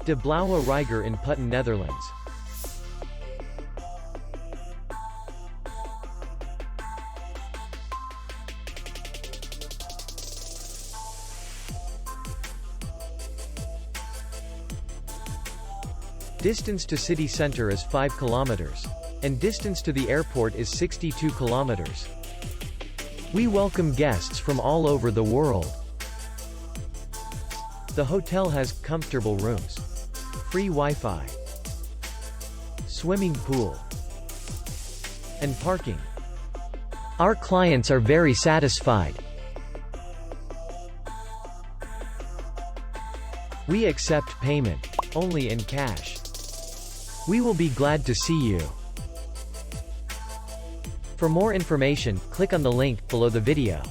De blauwe reiger in Putten, Netherlands. Distance to city center is 5 kilometers. And distance to the airport is 62 kilometers. We welcome guests from all over the world. The hotel has comfortable rooms, free Wi-Fi, swimming pool, and parking. Our clients are very satisfied. We accept payment only in cash. We will be glad to see you. For more information, click on the link below the video.